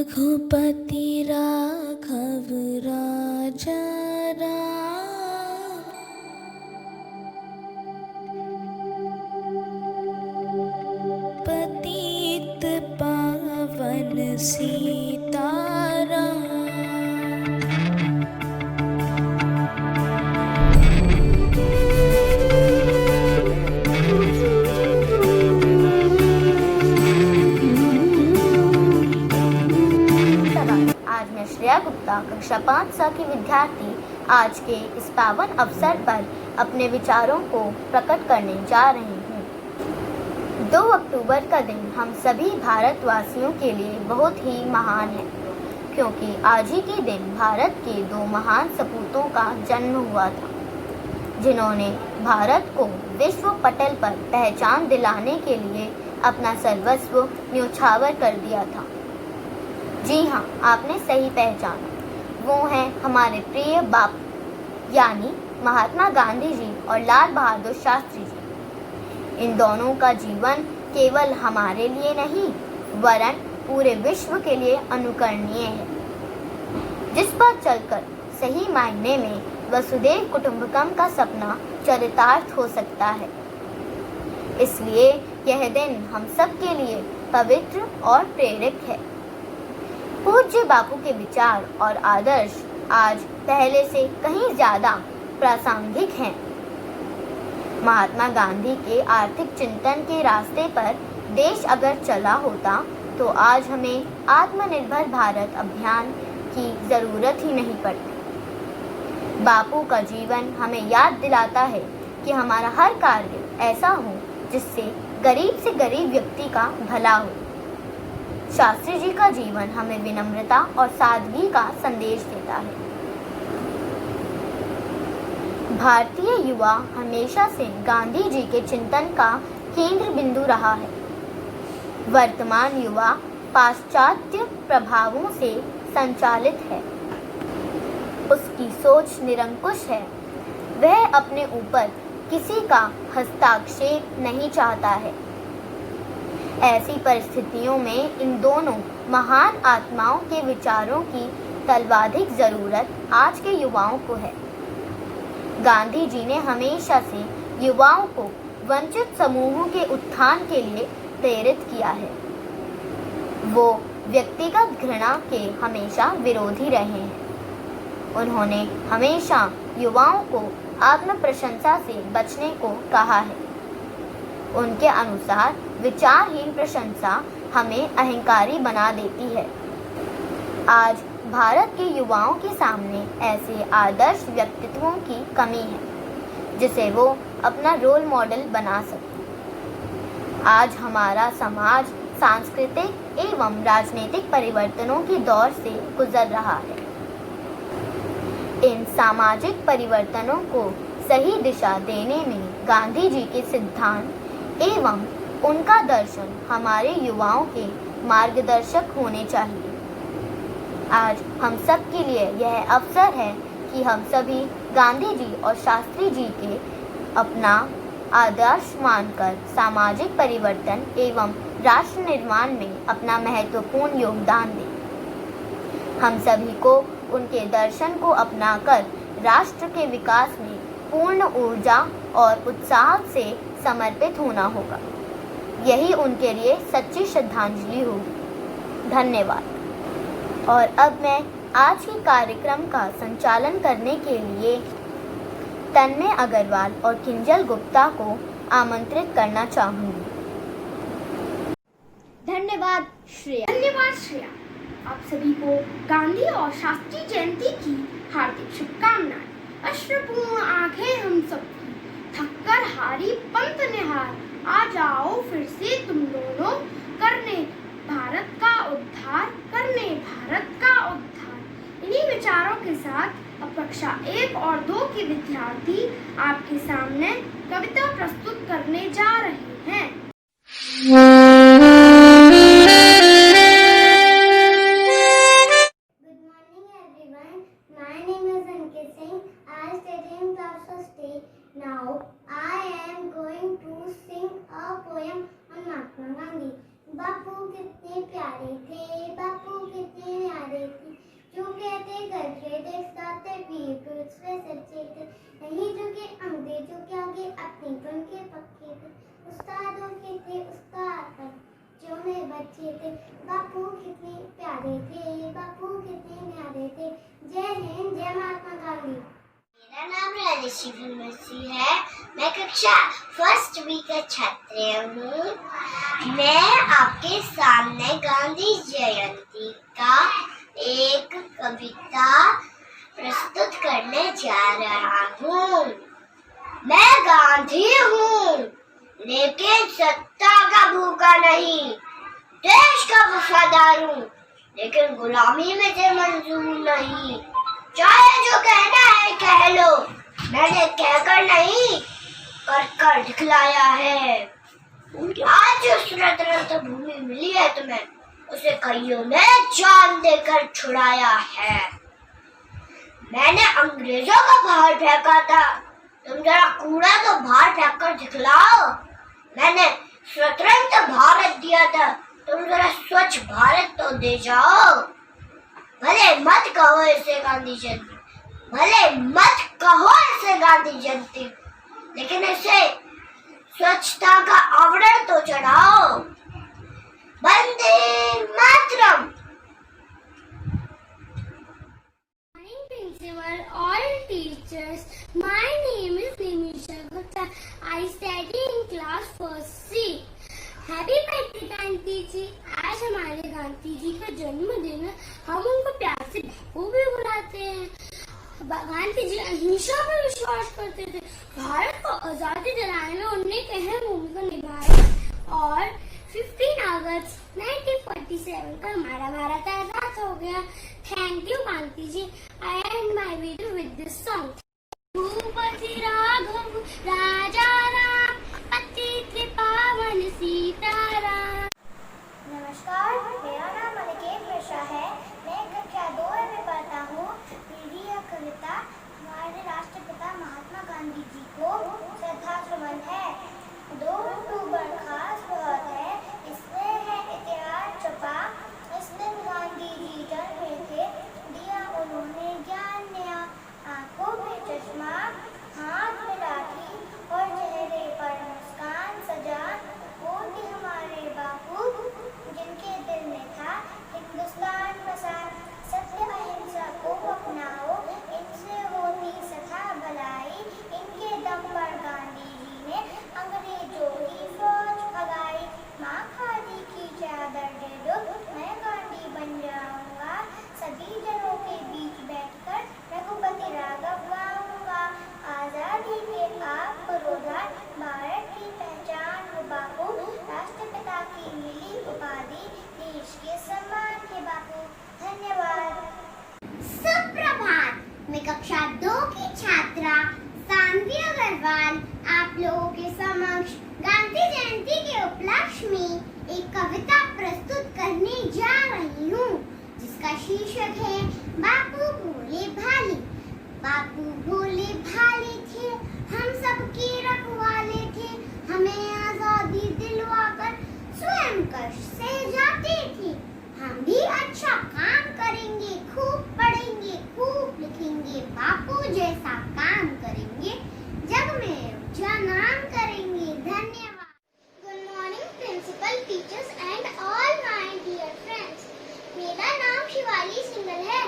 रघुपति राघव राजा राम, पतित पावन सीताराम। आज मैं श्रेया गुप्ता कक्षा 5 की विद्यार्थी आज के इस पावन अवसर पर अपने विचारों को प्रकट करने जा रही हूँ। 2 अक्टूबर का दिन हम सभी भारतवासियों के लिए बहुत ही महान है, क्योंकि आज ही के दिन भारत के 2 महान सपूतों का जन्म हुआ था, जिन्होंने भारत को विश्व पटल पर पहचान दिलाने के लिए अपना सर्वस्व न्योछावर कर दिया था। जी हाँ, आपने सही पहचाना, वो हैं हमारे प्रिय बापू यानी महात्मा गांधी जी और लाल बहादुर शास्त्री जी। इन दोनों का जीवन केवल हमारे लिए नहीं वरन पूरे विश्व के लिए अनुकरणीय है, जिस पर चलकर सही मायने में वसुधैव कुटुंबकम का सपना चरितार्थ हो सकता है। इसलिए यह दिन हम सब के लिए पवित्र और प्रेरक है। पूज्य बापू के विचार और आदर्श आज पहले से कहीं ज्यादा प्रासंगिक हैं। महात्मा गांधी के आर्थिक चिंतन के रास्ते पर देश अगर चला होता तो आज हमें आत्मनिर्भर भारत अभियान की जरूरत ही नहीं पड़ती। बापू का जीवन हमें याद दिलाता है कि हमारा हर कार्य ऐसा हो जिससे गरीब से गरीब व्यक्ति का भला हो। शास्त्री जी का जीवन हमें विनम्रता और सादगी का संदेश देता है। भारतीय युवा हमेशा से गांधी जी के चिंतन का केंद्र बिंदु रहा है। वर्तमान युवा पाश्चात्य प्रभावों से संचालित है। उसकी सोच निरंकुश है। वह अपने ऊपर किसी का हस्तक्षेप नहीं चाहता है। ऐसी परिस्थितियों में इन दोनों महान आत्माओं के विचारों की तलवाधिक जरूरत आज के युवाओं को है। गांधी जी ने हमेशा से युवाओं को वंचित समूहों के उत्थान के लिए प्रेरित किया है। वो व्यक्तिगत घृणा के हमेशा विरोधी रहे हैं। उन्होंने हमेशा युवाओं को आत्म प्रशंसा से बचने को कहा है। उनके अनुसार विचारहीन प्रशंसा हमें अहंकारी बना देती है। आज भारत के युवाओं के सामने ऐसे आदर्श व्यक्तित्वों की कमी है जिसे वो अपना रोल मॉडल बना सके। आज हमारा समाज सांस्कृतिक एवं राजनीतिक परिवर्तनों के दौर से गुजर रहा है। इन सामाजिक परिवर्तनों को सही दिशा देने में गांधी जी के सिद्धांत एवं उनका दर्शन हमारे युवाओं के मार्गदर्शक होने चाहिए। आज हम सब के लिए यह अवसर है कि हम सभी गांधी जी और शास्त्री जी के अपना आदर्श मानकर सामाजिक परिवर्तन एवं राष्ट्र निर्माण में अपना महत्वपूर्ण योगदान दें। हम सभी को उनके दर्शन को अपनाकर राष्ट्र के विकास में पूर्ण ऊर्जा और उत्साह से समर्पित होना होगा। यही उनके लिए सच्ची श्रद्धांजलि होगी। धन्यवाद। और अब मैं आज के कार्यक्रम का संचालन करने के लिए तन्मय अग्रवाल और किंजल गुप्ता को आमंत्रित करना चाहूंगी। धन्यवाद श्रेया। धन्यवाद श्रेया। आप सभी को गांधी और शास्त्री जयंती की हार्दिक शुभकामनाएं। अश्रुपूर्ण आंखें हम सबकी, थककर हारी पंथ निहार, आ जाओ फिर से तुम दोनों, करने भारत का उद्धार, करने भारत का उद्धार। इन्हीं विचारों के साथ अब कक्षा 1 और 2 के विद्यार्थी आपके सामने कविता प्रस्तुत करने जा रहे हैं। Now I am going to sing a poem on Mahatma Gandhi. बापू कितने प्यारे थे, बापू कितने बच्चे थे, नहीं झुके अंग्रेजों के आगे, अपनी धुन के पक्के थे, उस्तादों के थे उस्ताद, जो में बच्चे थे। बापू कितने प्यारे थे, बापू कितने न्यारे थे। जय हिंद, जय महात्मा गांधी। मेरा नाम राजेश मसी है। मैं कक्षा फर्स्ट बी का छात्र हूँ। मैं आपके सामने गांधी जयंती का एक कविता प्रस्तुत करने जा रहा हूँ। मैं गांधी हूँ, लेकिन सत्ता का भूखा नहीं, देश का वफादार हूँ, लेकिन गुलामी में से मंजूर नहीं। चाहे जो कहना है कह लो, मैंने कहकर नहीं कर कर दिखलाया है। आज जो स्वतंत्र भूमि मिली है तुम्हें, उसे कईयों ने जान देकर छुड़ाया है। मैंने अंग्रेजों को बाहर फेंका था, तुम जरा कूड़ा तो बाहर फेंक कर दिखलाओ। मैंने स्वतंत्र भारत दिया था, तुम जरा स्वच्छ भारत तो दे जाओ। भले मत कहो इसे गांधी जयंती, भले मत कहो इसे गांधी जयंती, लेकिन इसे स्वच्छता का आवरण तो चढ़ाओ। Vande Mataram. Morning principal, all teachers. My name is Nimisha Gupta. I study in class 1C. Happy birthday Gandhi ji. आज हमारे गांधी जी का जन्मदिन है, हम उनको प्यार से बापू भी बुलाते हैं। गांधी जी अहिंसा पर विश्वास करते थे, भारत को आजादी दिलाने में उन्होंने एक अहम भूमिका निभाई और 15 अगस्त 1947 को हमारा भारत आजाद हो गया। Thank you Gandhi ji. I and my video with this song. Bhupati Raghav Raja Ram, पतित पावन सीताराम। नमस्कार, मेरा नाम अनिकेत मिश्रा है। मैं कक्षा 2 में पढ़ता हूँ। मेरी यह कविता हमारे राष्ट्रपिता महात्मा गांधी जी को श्रद्धासुमन है। 2 अक्टूबर खास बहुत है, इसमें है इतिहास छुपा। इस दिन गांधी जी जन्मे थे, दिया उन्होंने ज्ञान नया। आंखों में चश्मा, हाथ में लाठी और चेहरे पर मुस्कान सजा। वो थे हमारे बापू, जिनके दिल में था हिंदुस्तान बसा। सत्य अहिंसा को अपनाओ, इनसे होती सदा भलाई। इनके दम पर गांधी जी ने अंग्रेजों की फौज भगाई। माँ खादी की चादर दे दो, मैं गांधी बन जाऊंगा। सभी जनों के बीच बैठकर रघुपति राघव गाऊंगा। आजादी के आप पुरोधा, भारत की पहचान हो बापू। राष्ट्रपिता की मिली उपाधि, देश के सम्मान के बापू। धन्यवाद। सुप्रभात। मैं कक्षा 2 की छात्रा सान्वी अग्रवाल आप लोगों के समक्ष गांधी जयंती के उपलक्ष्य में एक कविता प्रस्तुत करने जा रही हूँ, जिसका शीर्षक है बापू भोले भाले। बापू भोले भाले थे, हम सबके रखवाले थे। हमें आजादी दिलवाकर स्वयं कष्ट से जाते थे। हम भी अच्छा काम करेंगे, खूब पढ़ेंगे, खूब लिखेंगे, बापू जैसा काम करेंगे, जग में ऊंचा नाम करेंगे। धन्यवाद। Good morning principal, teachers and all my dear friends. मेरा नाम शिवाली सिंगल है।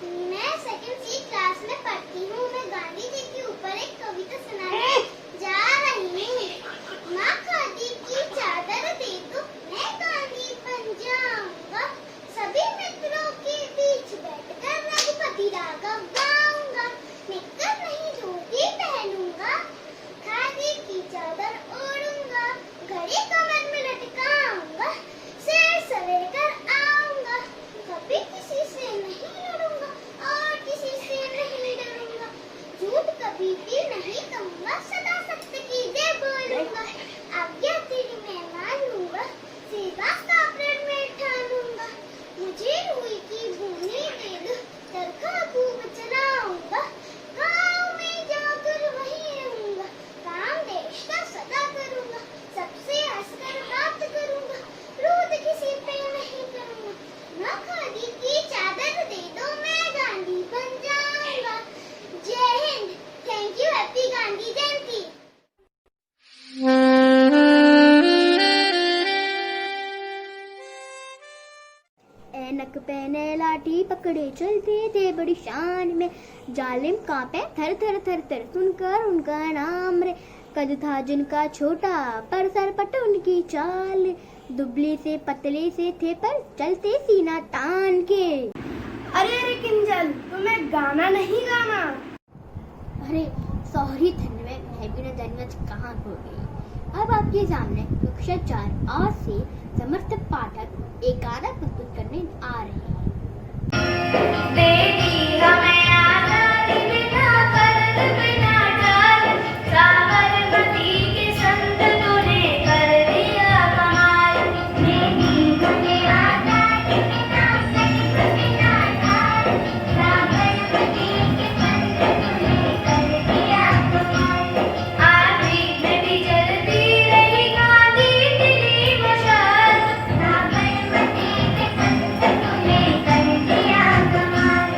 मैं सेकंड सी क्लास में पढ़ती हूँ। मैं गांधी जी के ऊपर एक कविता सुनाने जा रही हूँ। माँ खादी की चादर दे दो, मैं गांधी बन जाऊंगा। सभी मित्रों के बीच बैठकर रघुपति राघव गाऊंगा। निकल नहीं ऐनक पहने लाठी पकड़े चलते थे बड़ी शान में, जालिम कांपे थर थर थर थर सुनकर उनका नाम रे। कद था जिनका छोटा पर सरपट उनकी चाल, दुबले से पतले से थे पर चलते सीना तान के। अरे अरे किंजल, तुम्हें गाना नहीं गाना? अरे सॉरी धन्य, मैं भी न जानी आज कहाँ खो गई। अब आपके सामने कक्षा 4 आज से समर्थ पाठक एक गाना प्रस्तुत करने आ रहे हैं। बेटी हमें आजादी बिना कर्ज बिना डर, साबरमती के संत तूने कर दिया कमाल। बेटी हमें आजादी बिना कर्ज बिना डर, साबरमती के संत तूने कर दिया कमाल। आरती में भी जलती रही गांधी तेरी मशाल, साबरमती के संत तूने कर दिया कमाल।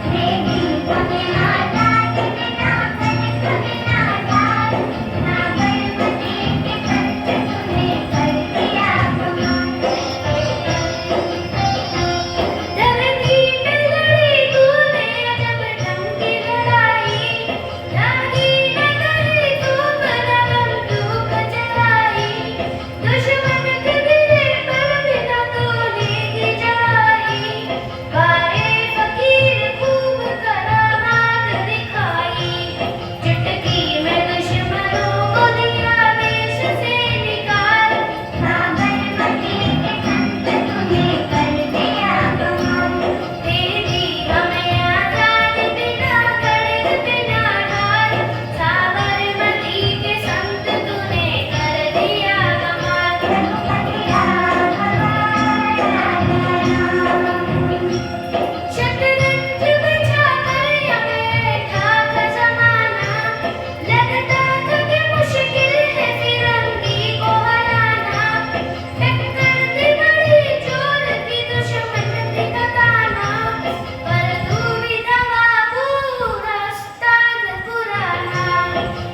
बेटी हमें आजादी बिना कर्ज बिना डर, साबरमती के संत तूने कर दिया कमाल। धरती पे लड़ी तूने जब टंकी लड़ाई, लागी न करी तू बना बंदूक चलाई। दुश्मन के दिले पर बिना तूने की जलाई, गाए फकीर खूब करामात दिखाई। चुटकी में दुश्मनों को दिया देश से निकाल, साबरमती के संत तूने कर दिया कमाल। बेटी हमें आजादी बिना कर्ज बिना डर, साबरमती के संत तूने कर दिया कमाल। शतरंज बिछा कर हमें ठाक जमाना, लगता था कि मुश्किल है फिरंगी को हराना। टक्कर थी बड़ी जोर की दुश्मन थी कताना, पर तू भी दवा पूरा उस्ताद पुराना।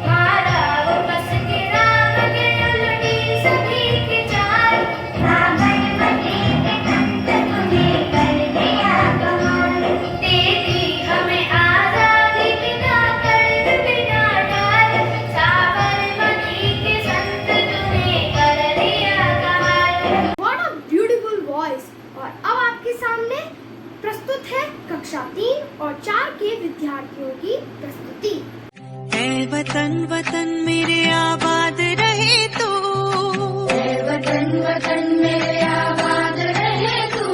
मारा वो कस के राम के उलटी सभी के चाल, साबरमती के संत तूने कर दिया कमाल। बेटी हमें आजादी बिना कर्ज बिना डर, साबरमती के संत तूने कर दिया कमाल। What a beautiful voice! और अब आपके सामने प्रस्तुत है कक्षा 3 और 4 के विद्यार्थियों की प्रस्तुति। ऐ वतन वतन मेरे आबाद रहे तू, वतन वतन मेरे आबाद रहे तू,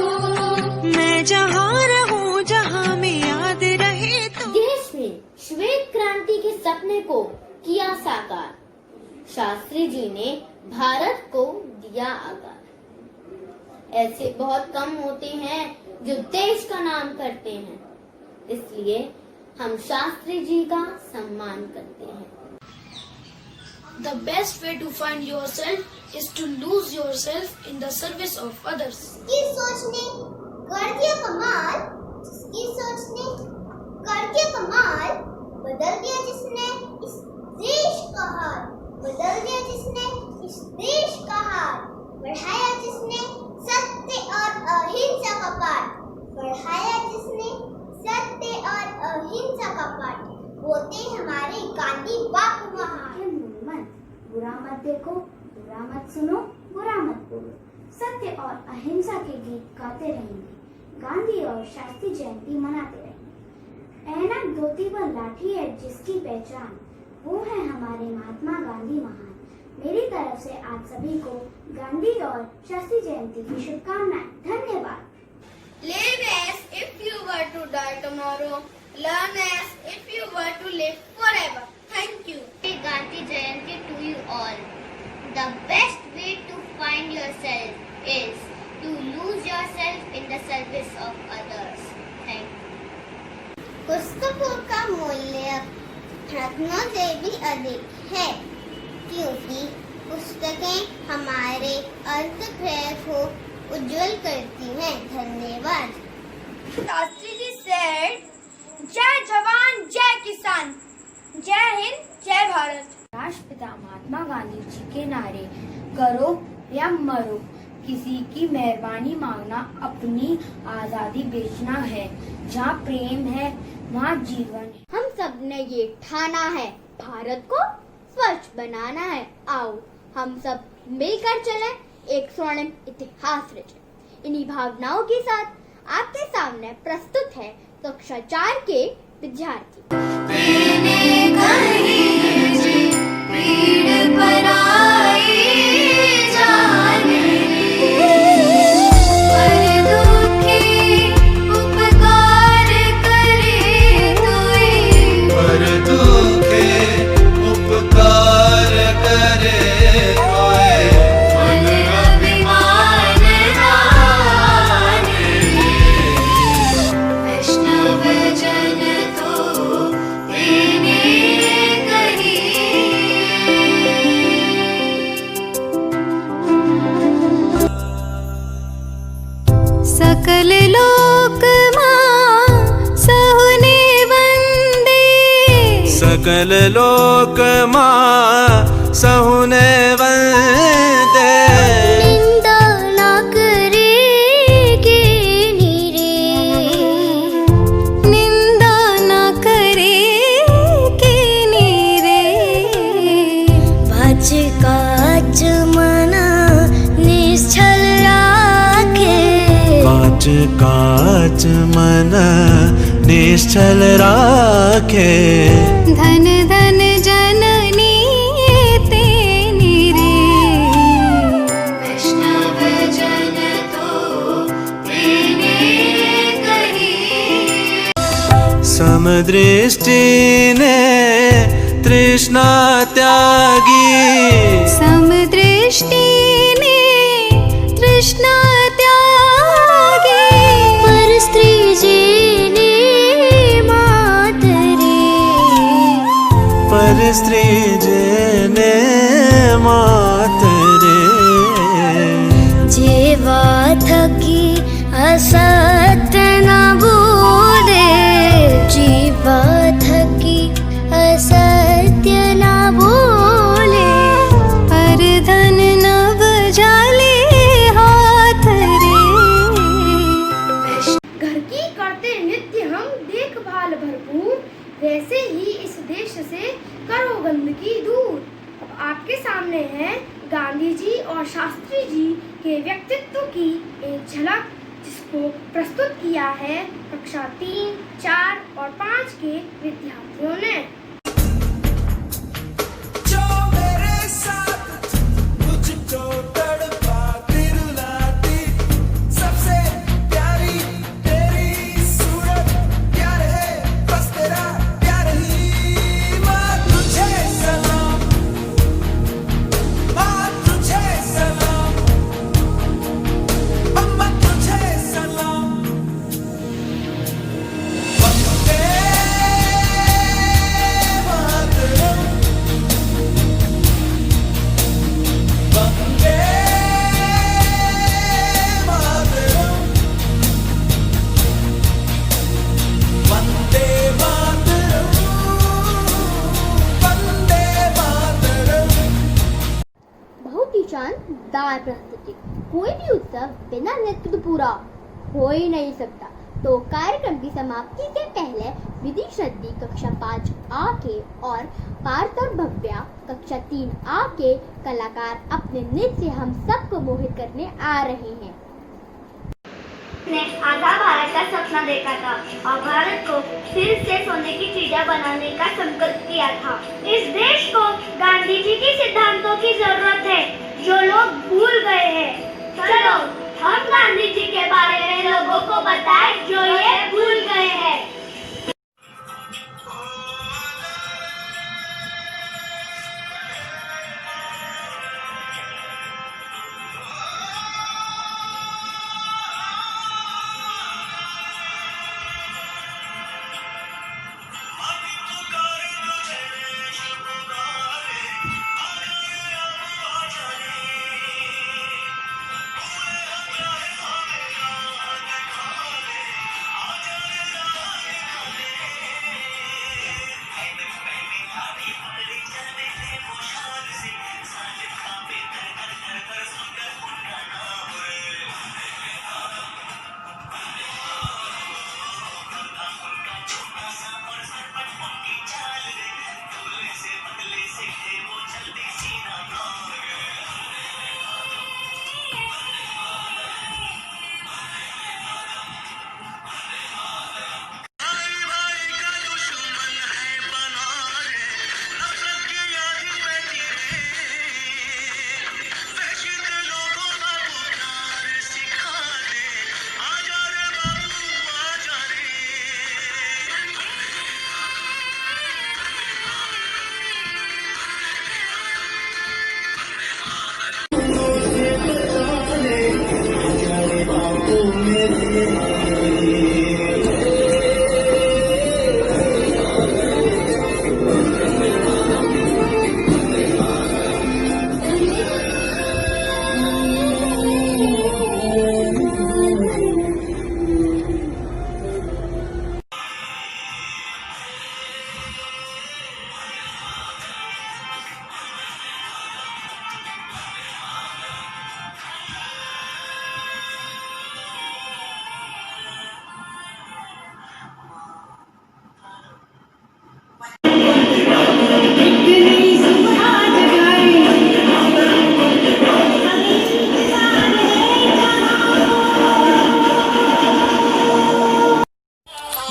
मैं जहाँ रहूं जहाँ में याद रहे तू। देश में श्वेत क्रांति के सपने को किया साकार, शास्त्री जी ने भारत को दिया आकार। ऐसे बहुत कम होते हैं जो देश का नाम करते हैं, इसलिए हम शास्त्री जी का सम्मान करते हैं। The best way to find yourself is to lose yourself in the service of others. जिसकी सोच ने कर दिया कमाल, जिसकी सोच ने कर दिया कमाल, बदल दिया जिसने इस देश का हाल, बदल दिया जिसने इस देश का हाल, बढ़ाया जिसने सत्य और अहिंसा का पाठ, बढ़ाया जिसने सत्य और अहिंसा का पाठ, होते हमारे गांधी बापू महान। बुरा मत देखो, बुरा मत सुनो, बुरा मत बोलो, सत्य और अहिंसा के गीत गाते रहेंगे, गांधी और शास्त्री जयंती मनाते रहेंगे। ऐनक धोती पर लाठी है जिसकी पहचान, वो है हमारे महात्मा गांधी महान। मेरी तरफ से आप सभी को गांधी और शास्त्री जयंती की शुभकामनाएं। धन्यवाद। Live as if you were to die tomorrow. Learn as if you were to live forever. Thank you. Happy Gandhi Jayanti to you all. The best way to find yourself is to lose yourself in the service of others. Thank you. पुस्तकों का मूल्य रत्नों से भी अधिक है, क्योंकि पुस्तकें हमारे अंतःग्रह को उज्जवल करती हैं। धन्यवाद। शास्त्री जी said, जय जवान जय किसान, जय हिंद जय भारत। राष्ट्रपिता महात्मा गांधी जी के नारे करो या मरो किसी की मेहरबानी मांगना अपनी आज़ादी बेचना है। जहाँ प्रेम है वहाँ जीवन है। हम सब ने ये ठाना है, भारत को स्वच्छ बनाना है। आओ हम सब मिलकर चलें, एक स्वर्णिम इतिहास रचें। इन्हीं भावनाओं के साथ आपके सामने प्रस्तुत है कक्षा 4 के विद्यार्थी। सकल लोक मां सहुने वंदे, सकल लोक मां सहुने वंदे। निंदा ना करेगे नीरे, निंदा न करेगे नीरे। बाज काज मना निश्चल राखे, काच काच मन निश्चल राखे। धन धन जननी तेनी रे, वैष्णव जन तो तेने कही। समदृष्टि ने तृष्णा त्यागी, समदृष्टि ने तृष्णा त्यागी। पर स्त्री जेने मातरे, पर स्त्री जेने मातरे। जेवा थकी असत्य न बोले, जीवा थकी असत्य न बोले। पर धन नव जाले हाथ रे। घर की करते नित्य हम देखभाल भरपूर, वैसे ही इस देश से करो गंदगी दूर। अब आपके सामने है गांधी जी और शास्त्री जी के व्यक्तित्व की एक झलक, जिसको प्रस्तुत किया है कक्षा 3, 4 और 5 के विद्यार्थियों ने। जो मेरे साथ मुझको तड़पाती रुलाती, सबसे प्यारी तेरी सूरत, प्यार है बस तेरा प्यार ही। माँ तुझे सलाम, माँ तुझे सलाम, अम्मा तुझे सलाम। वंदे मातरम, वंदे मातरम, वंदे मातरम, वंदे मातरम। बहुत ही शानदार प्रस्तुति। कोई भी उत्सव बिना नृत्य के पूरा हो ही नहीं सकता। तो कार्यक्रम की समाप्ति से पहले विधि श्रद्धि कक्षा 5 आ के और पार्थ और भव्या कक्षा 3 आ के कलाकार अपने नृत्य से हम सबको मोहित करने आ रहे हैं। ने आधा भारत का सपना देखा था और भारत को फिर से सोने की चिड़िया बनाने का संकल्प किया था। इस देश को गांधी जी के सिद्धांतों की जरूरत है, जो लोग भूल गए हैं। चलो हम गांधी जी के बारे में लोगों को बताएं जो ये भूल गए हैं।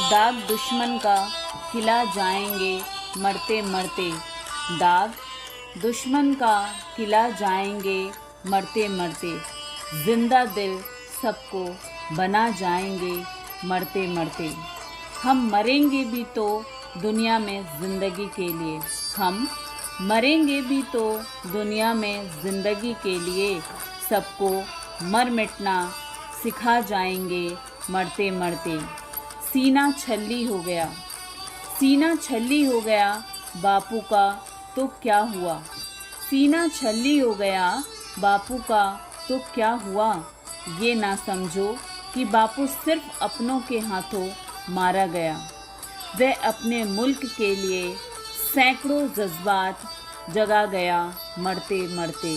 दाग दुश्मन का खिला जाएंगे मरते मरते, दाग दुश्मन का खिला जाएंगे मरते मरते, जिंदा दिल सबको बना जाएंगे मरते मरते। हम मरेंगे भी तो दुनिया में ज़िंदगी के लिए, हम मरेंगे भी तो दुनिया में ज़िंदगी के लिए, सबको मर मिटना सिखा जाएंगे मरते मरते। सीना छल्ली हो गया, सीना छल्ली हो गया बापू का तो क्या हुआ, सीना छल्ली हो गया बापू का तो क्या हुआ। ये ना समझो कि बापू सिर्फ अपनों के हाथों मारा गया, वह अपने मुल्क के लिए सैकड़ों जज्बात जगा गया मरते मरते।